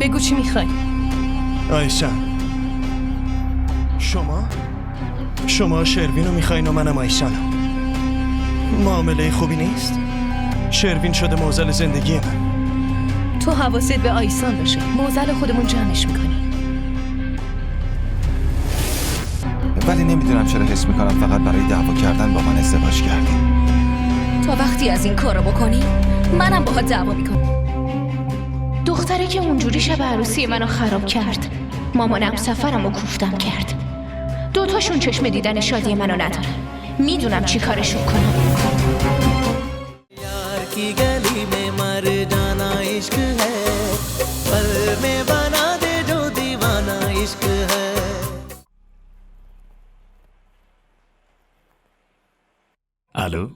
بگو چی میخوای؟ آیسان، شما شروین رو میخواین و منم آیسانم. معامله خوبی نیست؟ شروین شده معضل زندگی من. تو حواست به آیسان باشه، معضل خودمون جمعش میکنی. ولی نمیدونم چرا حس میکنم فقط برای دعوا کردن با من ازدواج کردی. تا وقتی از این کارو بکنی منم باهات دعوا میکنم. دختره که اونجوری شب عروسی منو خراب کرد، مامانم سفرمو کوفتم کرد. دوتاشون چشم دیدن شادی منو ندارن. میدونم چی کارشون کنم. यार की गली में मर जाना इश्क है, पल में बना दे जो दीवाना इश्क है. الو؟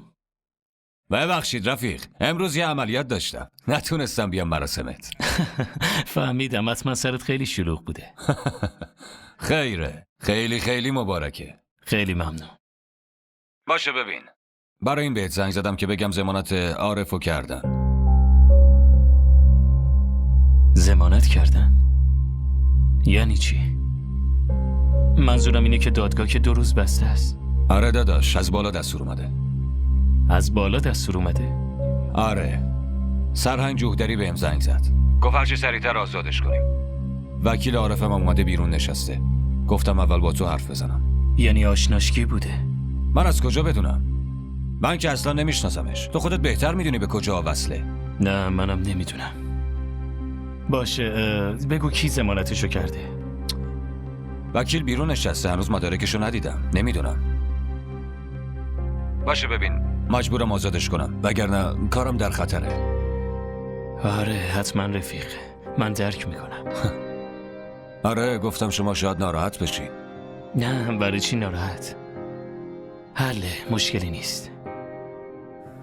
ببخشید رفیق، امروز یه عملیات داشتم، نتونستم بیام مراسمت. فهمیدم، حتما سرت خیلی شلوغ بوده. خیره، خیلی مبارکه. خیلی ممنون. باشه ببین، برای این بهت زنگ زدم که بگم ضمانت عارفو کردن. ضمانت کردن؟ یعنی چی؟ منظورم اینه که دادگاه که 2 روز بسته است. آره داداش، از بالا دستور اومده. از بالا دستور اومده؟ آره، سرهنگ جوهدری بهم زنگ زد، گفت هرچی سریعتر آزادش کنیم. وکیل عارفم اومده بیرون نشسته، گفتم اول با تو حرف بزنم. یعنی آشناشکی بوده؟ من از کجا بدونم؟ من که اصلا نمیشناسمش. تو خودت بهتر میدونی به کجا وصله. نه منم نمیدونم. باشه، بگو کی ضمانتشو کرده؟ وکیل بیرون نشسته، هنوز مدارکشو ندیدم، نمیدونم. باشه ببین، مجبورم آزادش کنم وگرنه کارم در خطره. آره حتما رفیق، من درک میکنم. آره گفتم شما شاید ناراحت بشین. نه برای چی ناراحت؟ حله، مشکلی نیست.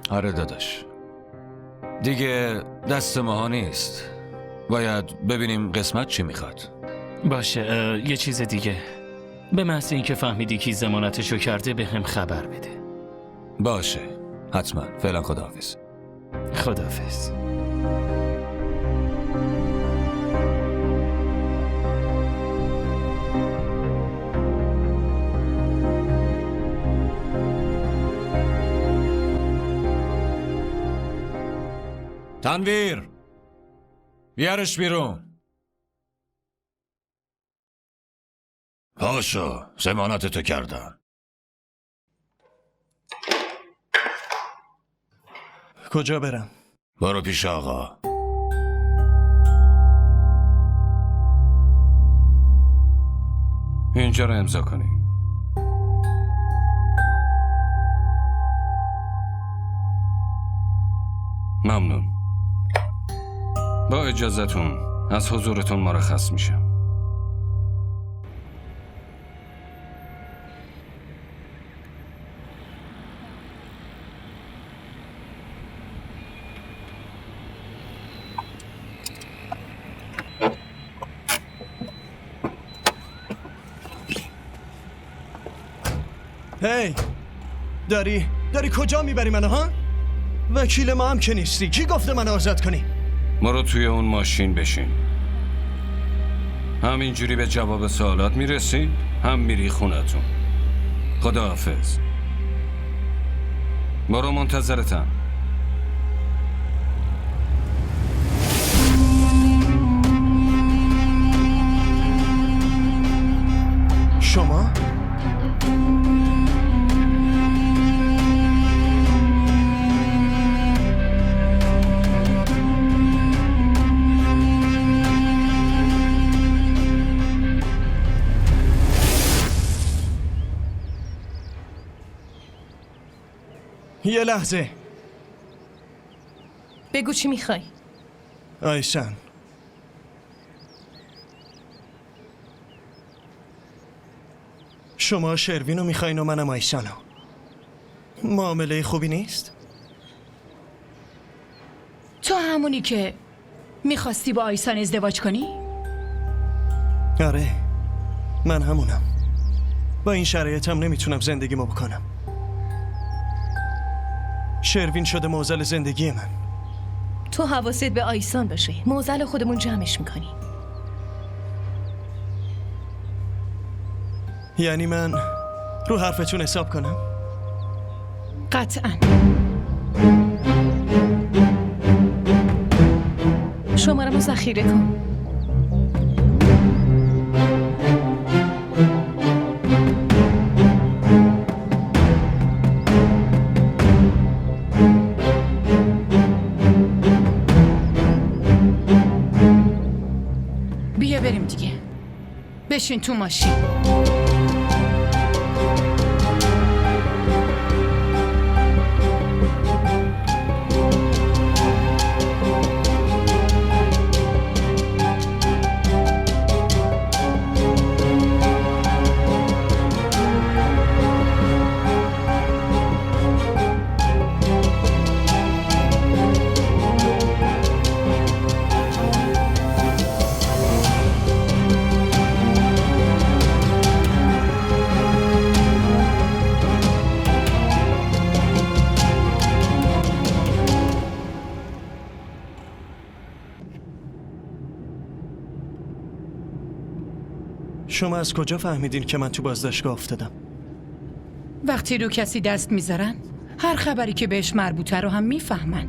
آره داداش، دیگه دست ماها نیست، باید ببینیم قسمت چی میخواد. باشه، یه چیز دیگه، به محض اینکه فهمیدی کی ضمانتشو کرده به هم خبر بده. باشه حتما، فعلا خداحافظ. خداحافظ. تنویر، بیارش بیرون. پاشو، ضمانتتو کردن. کجا برم؟ برو پیش آقا. اینجا رو امضا کنی. ممنون. با اجازهتون از حضورتون مرخص میشم. هی، داری کجا میبری منو ها؟ وکیل ما هم که نیستی، کی گفته منو آزاد کنی؟ برو توی اون ماشین بشین. همینجوری به جواب سوالات میرسی، هم میری خونتون. خداحافظ. برو، منتظرتم. شما؟ یه لحظه. بگو چی میخوای؟ آیسان، شما شروین رو میخواین و منم آیسانو. معامله خوبی نیست؟ تو همونی که میخواستی با آیسان ازدواج کنی؟ آره، من همونم. با این شرایطم نمیتونم زندگیمو بکنم. شروین شده معضل زندگی من. تو حواست به آیسان باشه، معضل خودمون جمعش میکنی. یعنی من رو حرفتون حساب کنم؟ قطعا. شماره رو ذخیره کن. بیا بریم دیگه. بشین تو ماشین. شما از کجا فهمیدین که من تو بازداشتگاه افتادم؟ وقتی رو کسی دست میذارن هر خبری که بهش مربوطه رو هم میفهمن.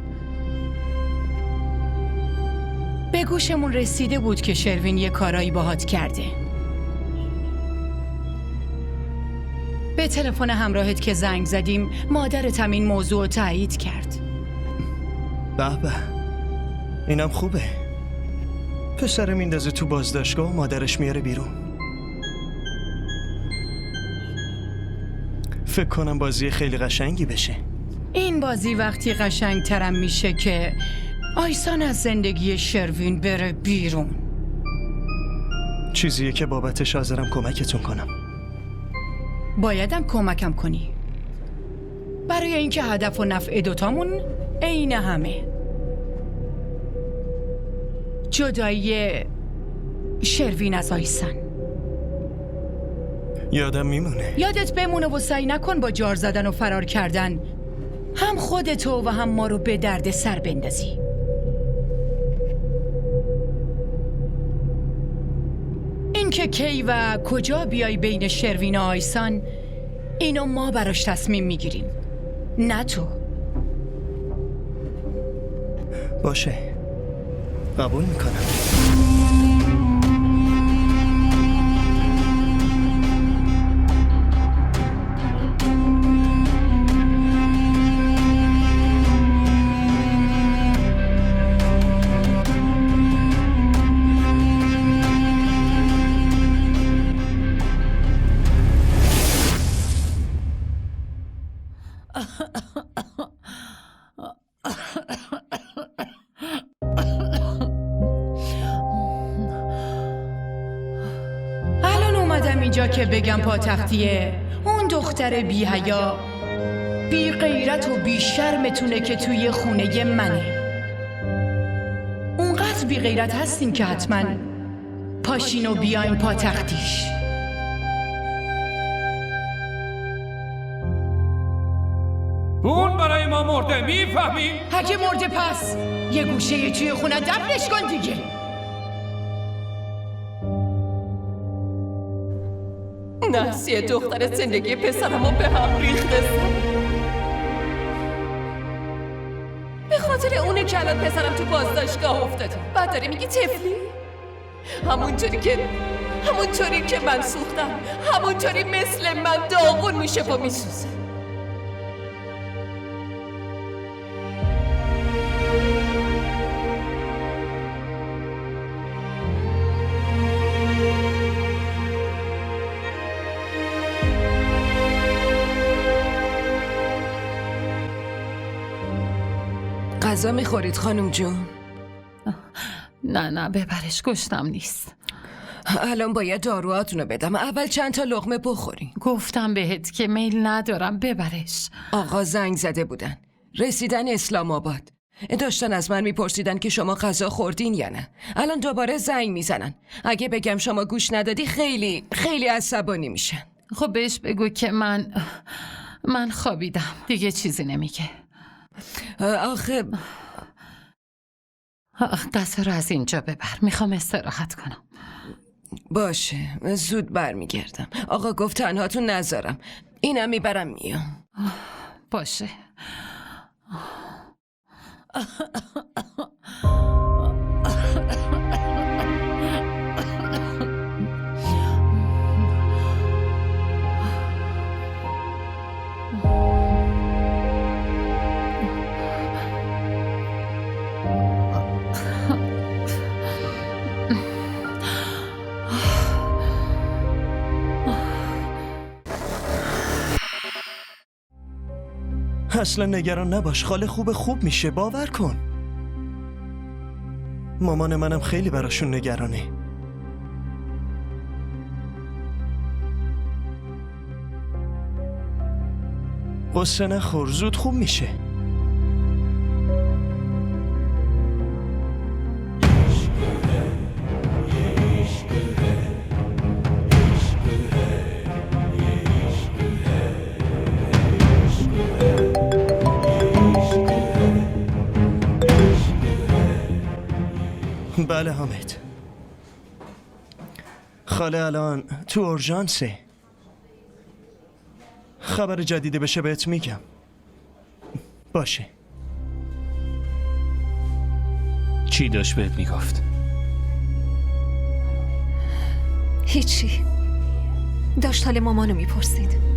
به گوشمون رسیده بود که شروین یه کارایی باهات کرده. به تلفن همراهت که زنگ زدیم مادرت هم این موضوع رو تایید کرد. به به، اینم خوبه. پسر میندازه تو بازداشتگاه و مادرش میاره بیرون. فکر کنم بازی خیلی قشنگی بشه. این بازی وقتی قشنگترم میشه که آیسان از زندگی شروین بره بیرون. چیزیه که بابتش حاضرم کمکتون کنم. بایدم کمکم کنی برای اینکه هدف و نفع دوتامون عین همه. جدایی شروین از آیسان. یادم میمونه. یادت بمونه و سعی نکن با جار زدن و فرار کردن هم خودتو و هم ما رو به درد سر بندازی. اینکه کی و کجا بیای بین شروین و آیسان اینو ما براش تصمیم میگیریم، نه تو. باشه، قبول میکنم. اینجا که بگم پاتختیه اون دختر بی حیا بی غیرت و بی شرمتونه که توی خونه منه. اونقدر بی غیرت هستین که حتما پاشین و بیاین پاتختیش. اون برای ما مرده، میفهمی؟ اگه مرده پس یه گوشه توی خونه دفنش کن دیگه. نحسیه دختر زندگی پسرمو به هم ریخته. به خاطر اونه که الان پسرم تو بازداشتگاه افتاده. بعد داری میگی طفلی؟ همونطوری که من سوختم، همونطوری مثل من داغون میشه و میسوزه. غذا میخورید خانم جون؟ نه ببرش، گشتم نیست. الان باید داروهاتونو بدم، اول چند تا لقمه بخورین. گفتم بهت که میل ندارم، ببرش. آقا زنگ زده بودن، رسیدن اسلام آباد. داشتن از من میپرسیدن که شما غذا خوردین یا نه. الان دوباره زنگ میزنن. اگه بگم شما گوش ندادی خیلی عصبانی میشن. خب بهش بگو که من خوابیدم، دیگه چیزی نمیگه. آخه غذا رو از اینجا ببر، میخوام استراحت کنم. باشه زود برمیگردم. آقا گفت تنهاتون نذارم. اینم میبرم میام. باشه. اصلا نگران نباش، خاله خوب میشه، باور کن. مامان منم خیلی براشون نگرانه. قصه نخور، زود خوب میشه. بله حامد، خاله الان تو اورژانسه. خبر جدیدی بشه بهت میگم. باشه. چی داشت بهت میگفت؟ هیچی. داشت حال مامانو میپرسید.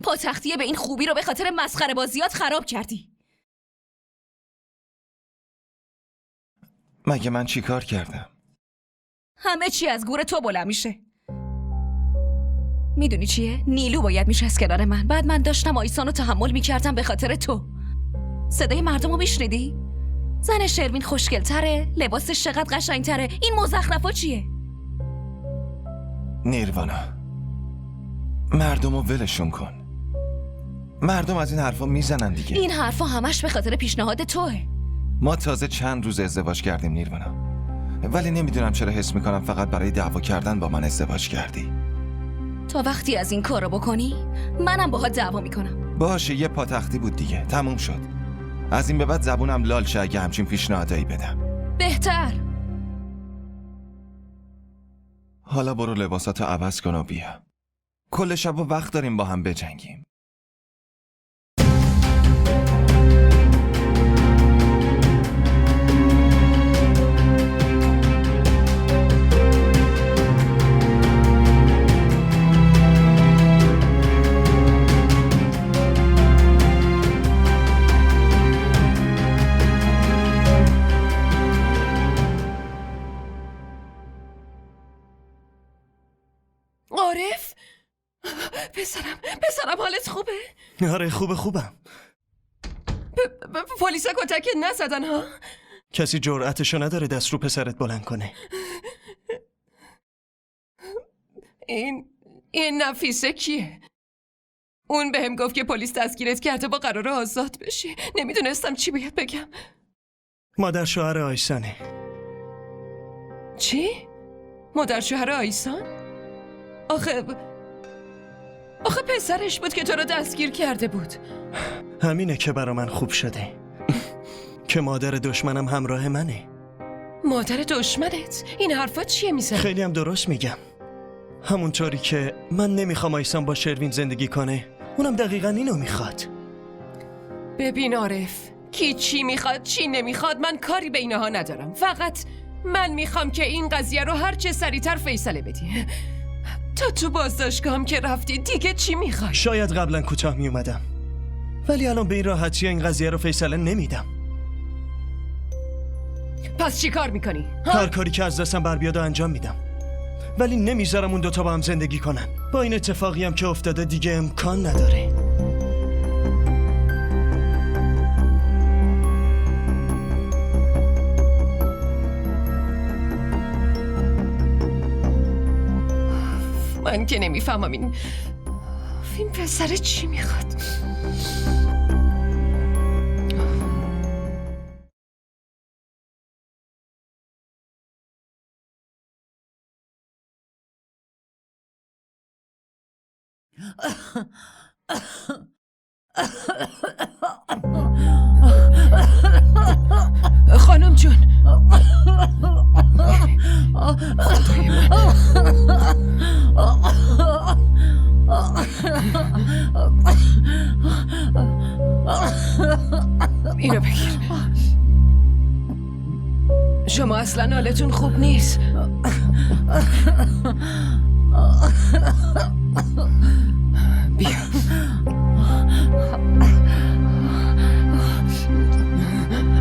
پاتختیه به این خوبی رو به خاطر مسخره بازیات خراب کردی. مگه من چی کار کردم؟ همه چی از گور تو بلند میشه. میدونی چیه؟ نیلو باید میشست کنار من. بعد من داشتم آیسانو تحمل میکردم به خاطر تو. صدای مردم رو میشنیدی؟ زن شروین خوشگل‌تره، لباسش چقدر قشنگ‌تره. این مزخرفا چیه؟ نیروانا، مردمو ولشون کن. مردم از این حرفا میزنن دیگه. این حرفا همش به خاطر پیشنهاد توه. ما تازه چند روز ازدواج کردیم نیروانا، ولی نمیدونم چرا حس میکنم فقط برای دعوا کردن با من ازدواج کردی. تا وقتی از این کارو بکنی منم باهات دعوا میکنم. باشه، یه پاتختی بود دیگه، تموم شد. از این به بعد زبونم لال شه اگه همچین پیشنهادایی بدم. بهتر. حالا برو لباساتو عوض کن و بیا. کل شب و وقت داریم با هم بجنگیم. عارف؟ پسرم حالت خوبه؟ آره خوبم. پلیسا کتک نزدن ها؟ کسی جرأتشو نداره دست رو پسرت بلند کنه. این نفیسه کیه؟ اون بهم گفت که پلیس دستگیرت کرده با قرار آزاد بشی. نمیدونستم چی باید بگم. مادر شوهر آیسانه. چی؟ مادر شوهر آیسان؟ آخه پسرش بود که تو رو دستگیر کرده بود. همینه که برا من خوب شده که مادر دشمنم همراه منه. مادر دشمنت؟ این حرفا چیه میزنی؟ خیلی هم درست میگم. همونطوری که من نمیخوام آیسان با شروین زندگی کنه، اونم دقیقا اینو میخواد. ببین عارف، کی چی میخواد چی نمیخواد من کاری به اینها ندارم. فقط من میخوام که این قضیه رو هر چه سریعتر فیصله بدی. تا تو بازداشتگاهم که رفتی دیگه چی میخوای؟ شاید قبلا کوتاه میومدم، ولی الان به این راحتی این قضیه رو فیصله نمیدم. پس چی کار میکنی؟ هر کاری که از دستم بر بیاد انجام میدم، ولی نمیذارم اون دوتا با هم زندگی کنن. با این اتفاقی هم که افتاده دیگه امکان نداره. من که نمیفهمم این پسر چی میخواد. خانم جون خدای من. اینو بگیر. شما اصلا حالتون خوب نیست. بیا.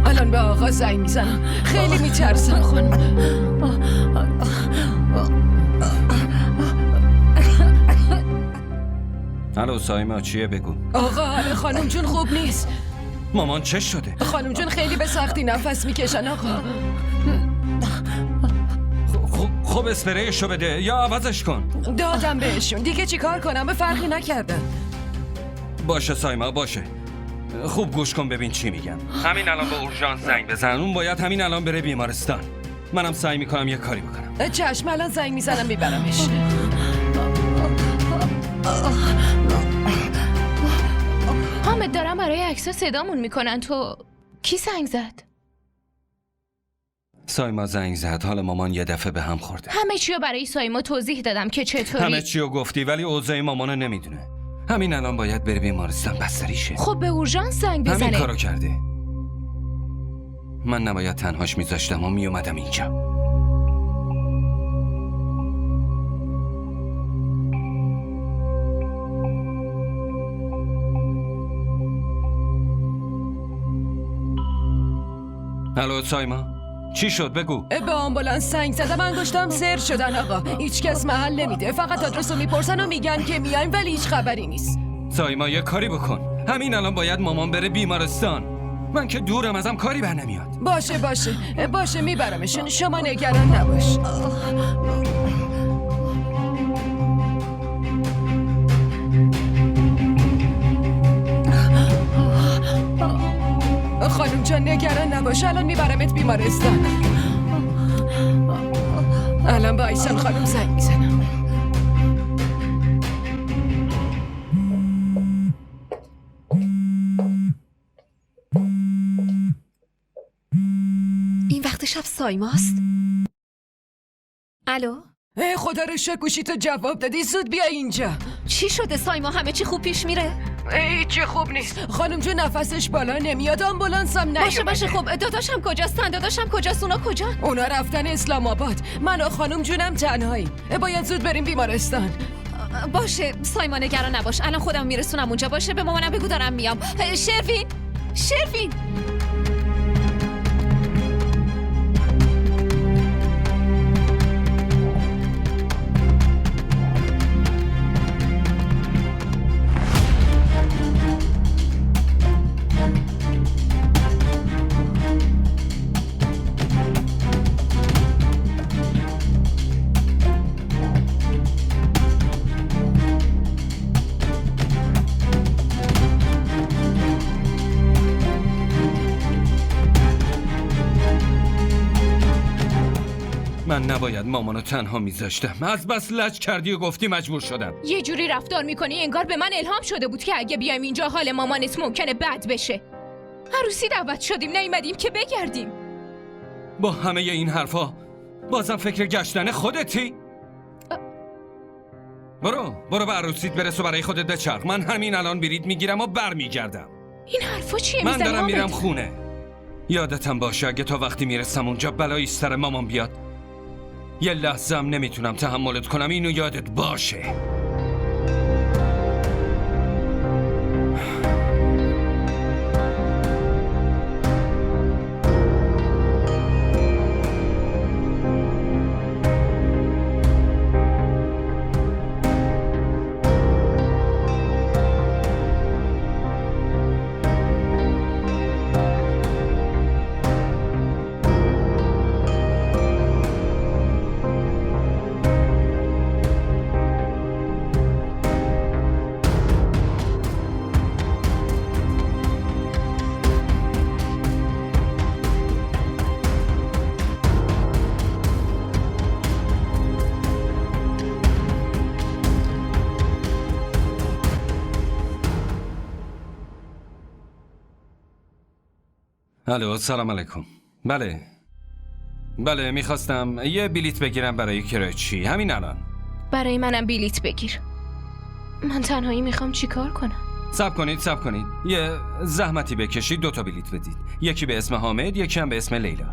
الان به آقا زنگ میزنم. خیلی میترسم خانم. الو سایما، چیه بگو؟ آقا حال خانم جون خوب نیست. مامان چه شده؟ خانم جون خیلی به سختی نفس میکشن آقا. خب اسپریشو بده یا عوضش کن. دادم بهشون، دیگه چی کار کنم؟ به فرقی نکردن. باشه سایما، باشه. خوب گوش کن ببین چی میگم. همین الان به اورژانس زنگ بزن. اون باید همین الان بره بیمارستان. منم سعی میکنم یه کاری بکنم. چشم، الان زنگ میزنم میبرمش. حامد دارم برای عکس صدامون میکنن. تو کی زنگ زد؟ سایما زنگ زد. حال مامان یه دفعه به هم خورده. همه چی رو برای سایما توضیح دادم که چطوری. همه چی رو گفتی ولی اوضاع مامانو نمیدونه. همین الان باید بره بیمارستان بستریشه. خب به اورژانس زنگ بزنه. همین کارو کرده. من نباید تنهاش میذاشتم و میومدم اینجا. الو سایما، چی شد بگو؟ به آمبولانس زنگ زدم، انگشتام سر شدن آقا. هیچ کس محل نمیده، فقط آدرسو میپرسن و میگن که میایم ولی هیچ خبری نیست. سایما یه کاری بکن. همین الان باید مامان بره بیمارستان. من که دورم ازم کاری بر نمیاد. باشه میبرمشون، شما نگران نباش. خانم جان نگران نباش، الان میبرمت بیمارستان. الان با ایسان خانم زنگ میزنم. این وقت شب سایماست؟ الو؟ خدا رو شکر گوشیتو جواب دادی، زود بیا اینجا. چی شده سایما؟ همه چی خوب پیش میره؟ هیچی خوب نیست. خانم جون نفسش بالا نمیاد، آمبولانس هم نیومده. باشه خب داداشم کجاستن؟ اونا کجا؟ اونا رفتن اسلام آباد. من و خانم جونم تنهاییم. باید زود بریم بیمارستان. باشه سایما نگران نباش، الان خودم میرسونم اونجا. باشه به مامانم بگو دارم میام. شروین من نباید مامانو تنها میذاشتم. از بس لج کردی و گفتی مجبور شدم. یه جوری رفتار میکنی انگار به من الهام شده بود که اگه بیایم اینجا حال مامانت ممکنه بد بشه. عروسی دعوت شدیم نیومدیم که بگردیم. با همه این حرفا بازم فکر گشتن خودتی؟ برو به عروسیت برس و برای خودت بچرخ. من همین الان بلیط میگیرم و برمیگردم. این حرفا چیه من میزنی؟ دارم میرم خونه. یادتم باشه اگه تا وقتی میرسم اونجا بلایی سر مامان بیاد یه لحظه هم نمیتونم تحملت کنم. اینو یادت باشه. الو سلام علیکم. بله میخواستم یه بلیت بگیرم برای کراچی همین الان. برای منم بلیت بگیر. من تنهایی میخوام چیکار کنم؟ صبر کنید یه زحمتی بکشید 2 تا بلیت بدید. یکی به اسم حامد، یکی هم به اسم لیلا.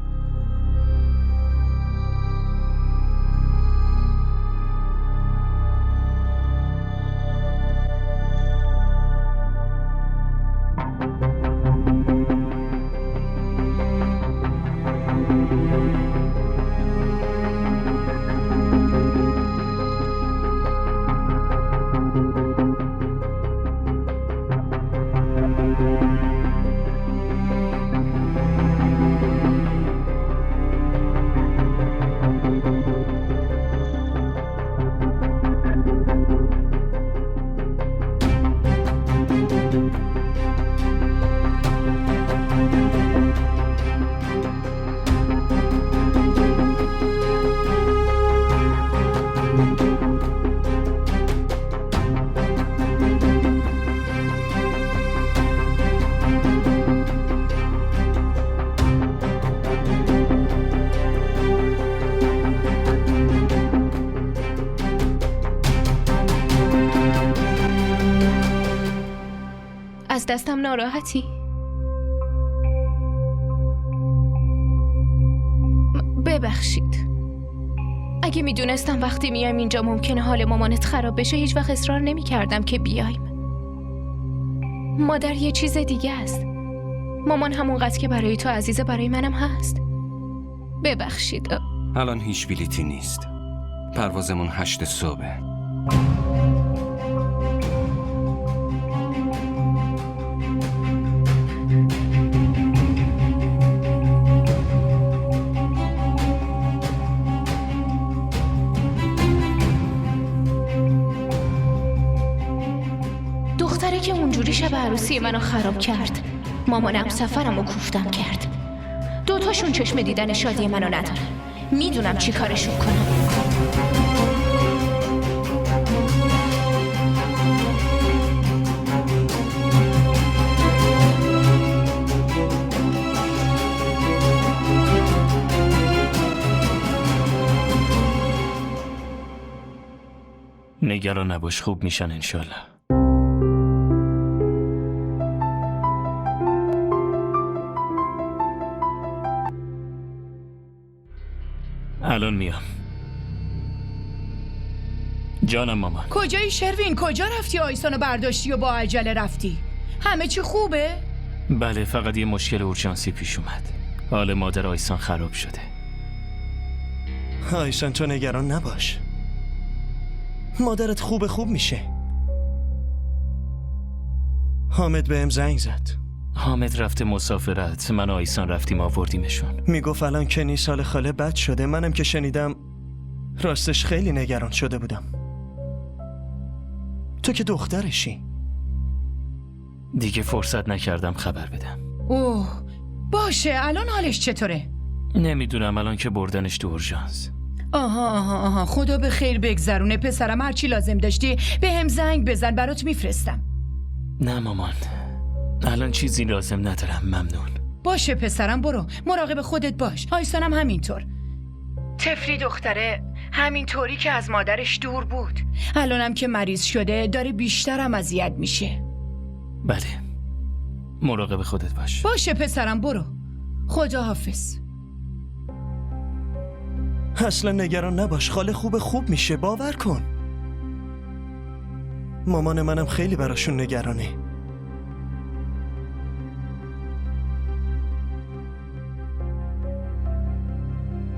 از دستم ناراحتی؟ ببخشید. اگه میدونستم وقتی میایم اینجا ممکنه حال مامانت خراب بشه هیچ وقت اصرار نمی کردم که بیایم. مادر یه چیز دیگه است. مامان همونقدر که برای تو عزیزه برای منم هست. ببخشید. الان هیچ بلیتی نیست. پروازمون 8 صبح. دختره که اونجوری شب عروسی منو خراب کرد. مامانم سفرمو کوفتم کرد. 2 تاشون چشم دیدن شادی منو ندارن. میدونم چی کارشون کنم. نگران نباش، خوب میشن انشالله. الان میام. جانم مامان. کجایی شروین؟ کجا رفتی؟ آیسانو برداشتی و با عجله رفتی؟ همه چی خوبه؟ بله، فقط یه مشکل اورژانسی پیش اومد. حال مادر آیسان خراب شده. آیسان تو نگران نباش، مادرت خوب میشه. حامد بهم زنگ زد. حامد رفته مسافرت، من و آیسان رفتیم آوردیمشون. میگفت الان کنی سال خاله بد شده. منم که شنیدم راستش خیلی نگران شده بودم. تو که دخترشی. دیگه فرصت نکردم خبر بدم. اوه باشه، الان حالش چطوره؟ نمیدونم، الان که بردنش تو اورژانس. آها خدا به خیر بگذرونه پسرم. هرچی لازم داشتی به هم زنگ بزن، برات میفرستم. نه مامان، الان چیزی لازم ندارم، ممنون. باشه پسرم، برو مراقب خودت باش. آیسانم همینطور. طفلی دختره همینطوری که از مادرش دور بود، الانم که مریض شده داره بیشترم اذیت میشه. بله، مراقب خودت باش. باشه پسرم، برو. خدا حافظ. اصلا نگران نباش، خاله خوب میشه، باور کن. مامان منم خیلی براشون نگرانه.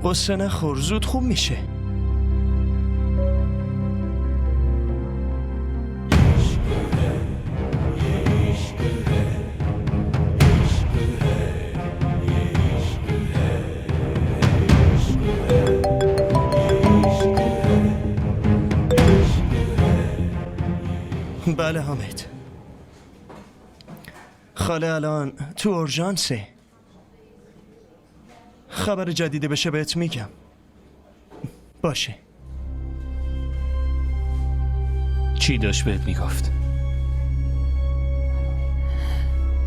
قصه نخور، زود خوب میشه. بله حامد، خاله الان تو اورژانسه. خبر جدیدی بشه بهت میگم. باشه. چی داشت بهت میگفت؟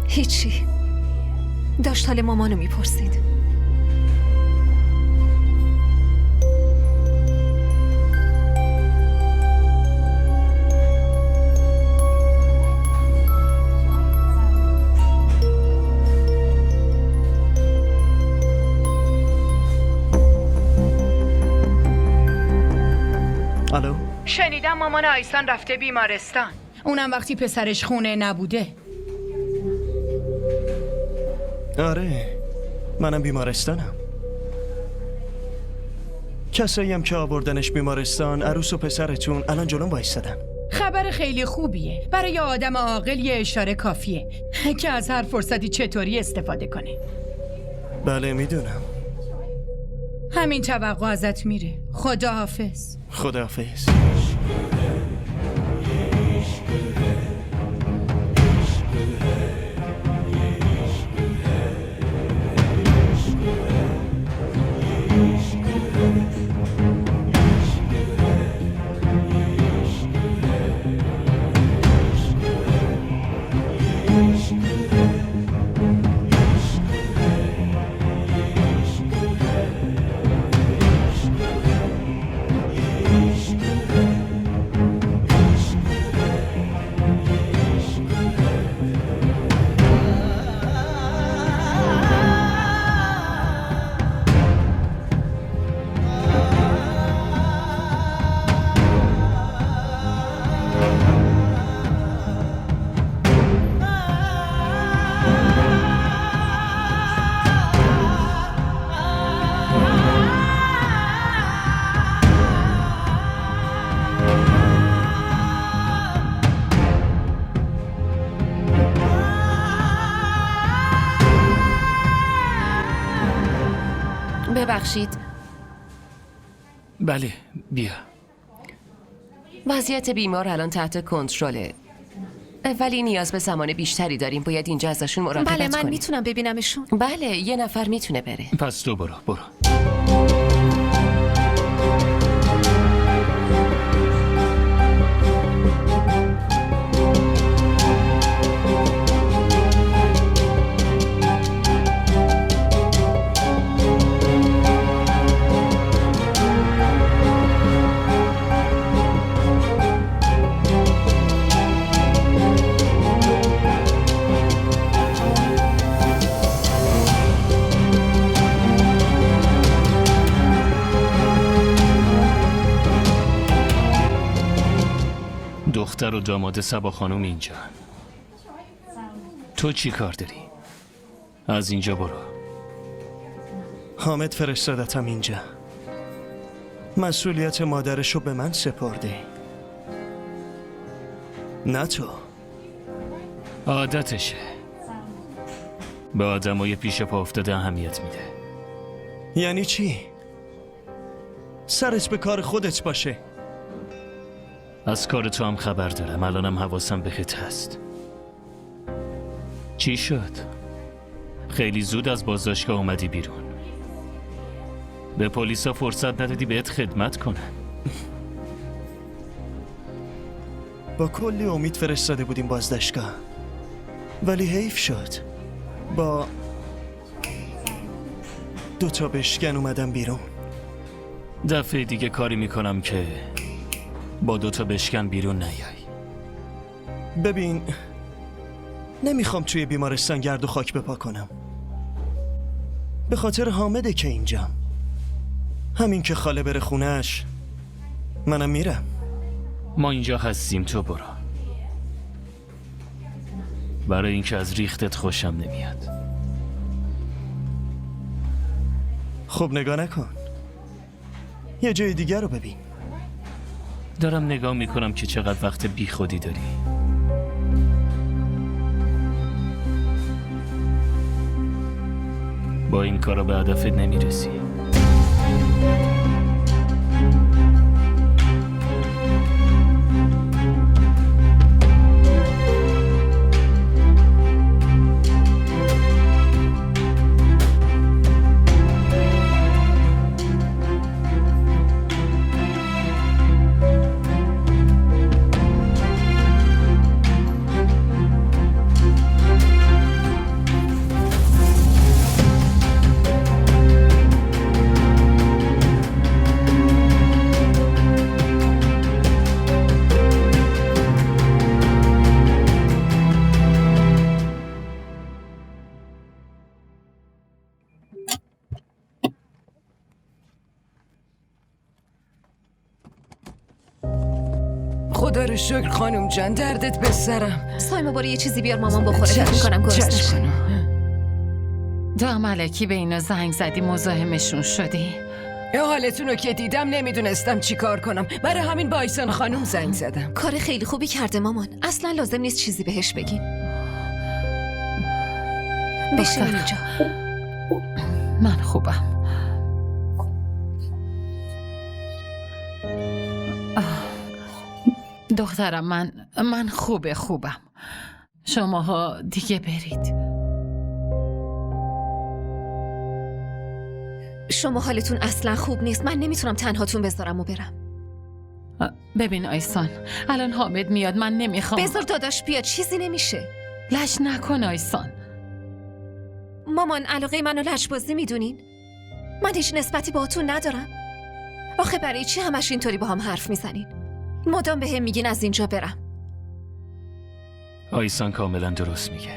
هیچی. داشت حال مامانو میپرسید. الو؟ شنیدم مامان آیسان رفته بیمارستان، اونم وقتی پسرش خونه نبوده. آره، منم بیمارستانم. کسایی هم که آوردنش بیمارستان، عروس و پسرتون الان جلوم وایستادن. خبر خیلی خوبیه. برای آدم عاقل یه اشاره کافیه که از هر فرصتی چطوری استفاده کنه. بله میدونم. همین توقع ازت میره. خداحافظ. خداحافظ. ببخشید. بله بیا. وضعیت بیمار الان تحت کنترله، ولی نیاز به زمان بیشتری داریم. باید اینجا ازشون مراقبت کنیم. بله، من میتونم ببینمشون. بله، یه نفر میتونه بره. پس تو برو. دختر و داماد صبا خانم اینجا. تو چی کار داری؟ از اینجا برو. حامد فرستادتم اینجا. مسئولیت مادرشو به من سپرده، نه تو. عادتشه. به آدمای پیش پا افتاده اهمیت میده. یعنی چی؟ سرت به کار خودت باشه. از کار تو هم خبر دارم. الانم حواسم بهت هست. چی شد؟ خیلی زود از بازداشتگاه اومدی بیرون. به پلیسا فرصت ندادی بهت خدمت کنن. با کلی امید فرستاده بودیم بازداشتگاه، ولی حیف شد. با 2 بشکن اومدم بیرون. دفعه دیگه کاری میکنم که با 2 بشکن بیرون نیای. ببین، نمیخوام توی بیمارستان گرد و خاک بپا کنم. به خاطر حامده که اینجام. همین که خاله بره خونش، منم میرم. ما اینجا هستیم، تو برو. برای اینکه از ریختت خوشم نمیاد. خب نگاه نکن، یه جای دیگر رو ببین. دارم نگاه میکنم که چقدر وقت بی خودی داری. با این کارا به هدفت نمیرسی. خدا رو شکر خانم جان، دردت به سرم. سایما برو یه چیزی بیار مامان بخوره، فکر می‌کنم گرسنه چشم نشه. دا ملکی به اینا زنگ زدی مزاحمشون شدی؟ حالتون رو که دیدم نمیدونستم چی کار کنم، برای همین با آیسان خانم زنگ زدم. کار خیلی خوبی کرده مامان، اصلا لازم نیست چیزی بهش بگیم. بشین دخترم. اینجا. من خوبم. دخترم من خوبم. شماها دیگه برید. شما حالتون اصلا خوب نیست، من نمیتونم تنهاتون بذارم و برم. ببین آیسان، الان حامد میاد، من نمیخوام. بذار داداش بیاد، چیزی نمیشه. لش نکن آیسان. مامان علاقه منو لجبازی میدونین؟ من هیچ نسبتی باهاتون ندارم. آخه برای چی همش اینطوری با هم حرف میزنین؟ مدام به هم میگین از اینجا برم. آیسان کاملا درست میگه.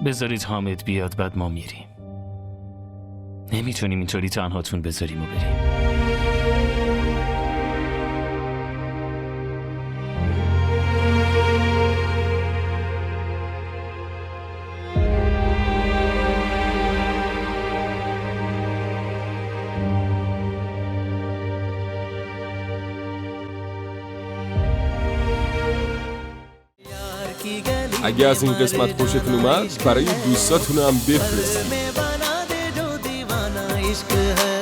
بذارید حامد بیاد بعد ما میریم. نمیتونیم اینطوری تنهاتون بذاریم و بریم. اگه از این قسمت خوشتون اومد برای دوستاتون هم بفرستید. में बना दे जो दीवाना इश्क है